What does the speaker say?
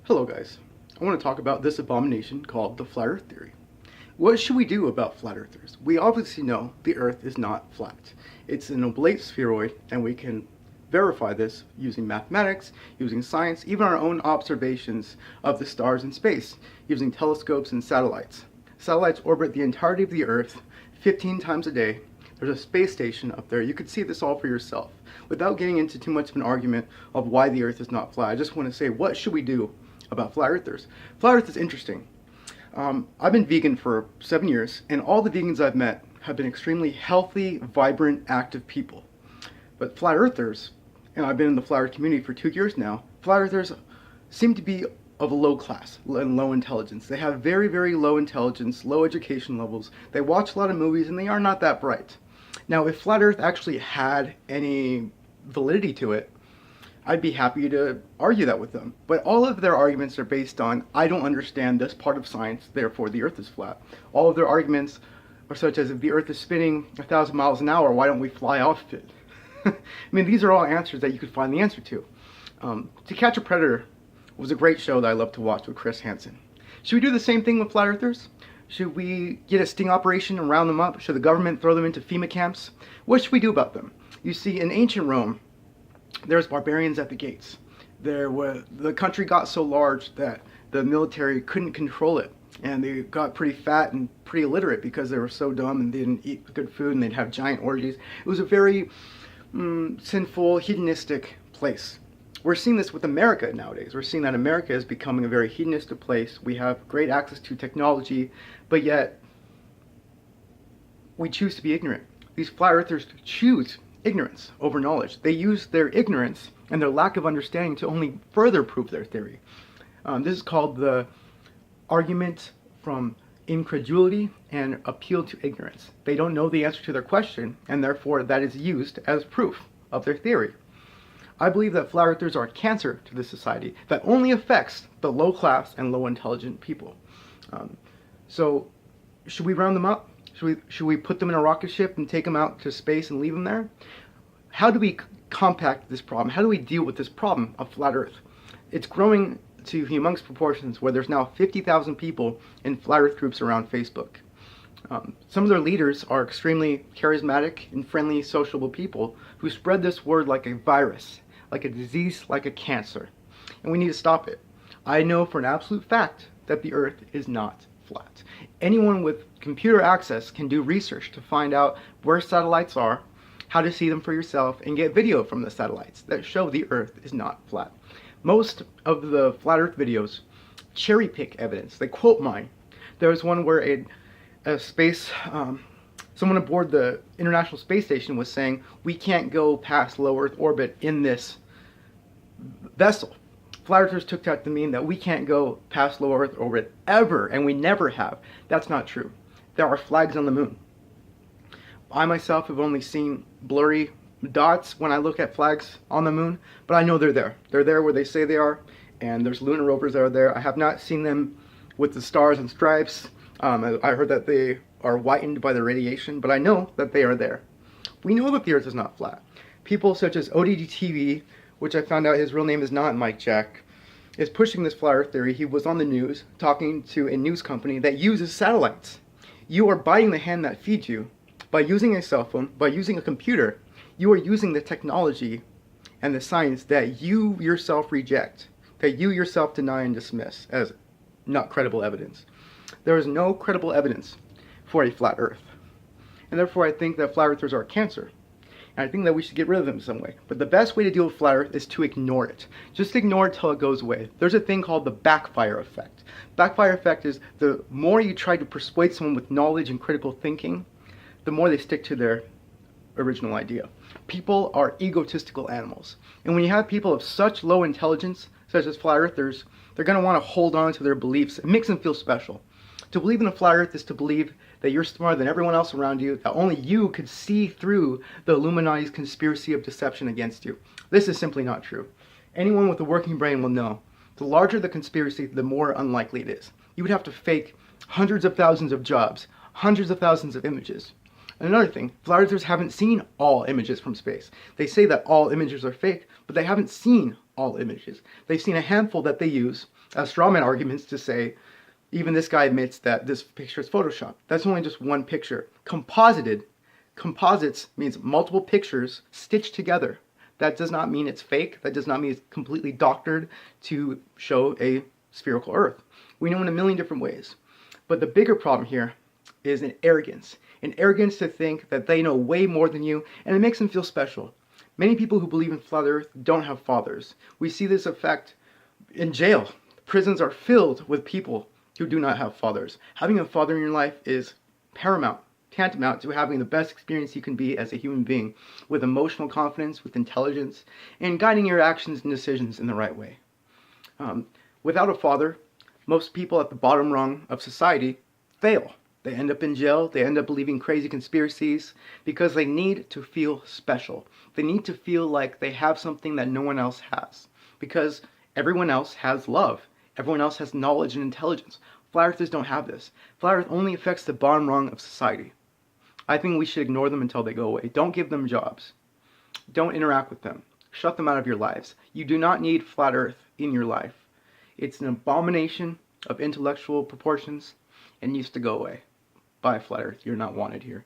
Hello guys, I want to talk about this abomination called the flat earth theory. What should we do about flat earthers? We obviously know the earth is not flat. It's an oblate spheroid, and we can verify this using mathematics, using science, even our own observations of the stars in space, using telescopes and satellites. Satellites orbit the entirety of the earth 15 times a day. There's a space station up there. You could see this all for yourself. Without getting into too much of an argument of why the earth is not flat, I just want to say, what should we do about flat earthers? Flat earth is interesting. I've been vegan for 7 years, and all the vegans I've met have been extremely healthy, vibrant, active people. But flat earthers, and I've been in the flat earth community for 2 years now, flat earthers seem to be of a low class and low intelligence. They have very, very low intelligence, low education levels. They watch a lot of movies, and they are not that bright. Now, if flat earth actually had any validity to it, I'd be happy to argue that with them. But all of their arguments are based on, I don't understand this part of science, therefore the earth is flat. All of their arguments are such as, if the earth is spinning 1,000 miles an hour, why don't we fly off it? I mean, these are all answers that you could find the answer to. To Catch a Predator was a great show that I love to watch with Chris Hansen. Should we do the same thing with flat earthers? Should we get a sting operation and round them up? Should the government throw them into FEMA camps? What should we do about them? You see, in ancient Rome, there's barbarians at the gates. The country got so large that the military couldn't control it, and they got pretty fat and pretty illiterate because they were so dumb and they didn't eat good food, and they'd have giant orgies. It was a very sinful, hedonistic place. We're seeing this with America nowadays. We're seeing that America is becoming a very hedonistic place. We have great access to technology, but yet we choose to be ignorant. These flat earthers choose ignorance over knowledge. They use their ignorance and their lack of understanding to only further prove their theory. This is called the argument from incredulity and appeal to ignorance. They don't know the answer to their question, and therefore that is used as proof of their theory. I believe that flat earthers are a cancer to this society that only affects the low class and low intelligent people. So should we round them up? Should we put them in a rocket ship and take them out to space and leave them there? How do we compact this problem? How do we deal with this problem of flat earth? It's growing to humongous proportions where there's now 50,000 people in flat earth groups around Facebook. Some of their leaders are extremely charismatic and friendly, sociable people who spread this word like a virus, like a disease, like a cancer. And we need to stop it. I know for an absolute fact that the earth is not flat. Anyone with computer access can do research to find out where satellites are, how to see them for yourself, and get video from the satellites that show the earth is not flat. Most of the flat earth videos cherry pick evidence. They quote mine. There was one where someone aboard the International Space Station was saying, we can't go past low Earth orbit in this vessel. Flat earthers took that to mean that we can't go past low Earth orbit ever, and we never have. That's not true. There are flags on the moon. I myself have only seen blurry dots when I look at flags on the moon, but I know they're there. They're there where they say they are, and there's lunar rovers that are there. I have not seen them with the stars and stripes. I heard that they are whitened by the radiation, but I know that they are there. We know that the earth is not flat. People such as ODD which I found out his real name is not Mike Jack, is pushing this flat earth theory. He was on the news talking to a news company that uses satellites. You are biting the hand that feeds you. By using a cell phone, by using a computer, you are using the technology and the science that you yourself reject, that you yourself deny and dismiss as not credible evidence. There is no credible evidence for a flat earth. And therefore I think that flat earthers are a cancer. And I think that we should get rid of them in some way. But the best way to deal with flat earth is to ignore it. Just ignore it till it goes away. There's a thing called the backfire effect. Backfire effect is the more you try to persuade someone with knowledge and critical thinking, the more they stick to their original idea. People are egotistical animals. And when you have people of such low intelligence, such as flat earthers, they're going to want to hold on to their beliefs. It makes them feel special. To believe in a flat earth is to believe that you're smarter than everyone else around you, that only you could see through the Illuminati's conspiracy of deception against you. This is simply not true. Anyone with a working brain will know. The larger the conspiracy, the more unlikely it is. You would have to fake hundreds of thousands of jobs, hundreds of thousands of images. Another thing, flat earthers haven't seen all images from space. They say that all images are fake, but they haven't seen all images. They've seen a handful that they use as strawman arguments to say, even this guy admits that this picture is Photoshopped. That's only just one picture. Composites means multiple pictures stitched together. That does not mean it's fake. That does not mean it's completely doctored to show a spherical Earth. We know in a million different ways. But the bigger problem here is an arrogance to think that they know way more than you, and it makes them feel special. Many people who believe in flat Earth don't have fathers. We see this effect in jail. Prisons are filled with people who do not have fathers. Having a father in your life is paramount, tantamount to having the best experience you can be as a human being, with emotional confidence, with intelligence, and guiding your actions and decisions in the right way. Without a father, most people at the bottom rung of society fail. They end up in jail, they end up believing crazy conspiracies because they need to feel special. They need to feel like they have something that no one else has, because everyone else has love. Everyone else has knowledge and intelligence. Flat earthers don't have this. Flat earth only affects the bottom rung of society. I think we should ignore them until they go away. Don't give them jobs. Don't interact with them. Shut them out of your lives. You do not need flat earth in your life. It's an abomination of intellectual proportions and needs to go away. Bye, flat earth. You're not wanted here.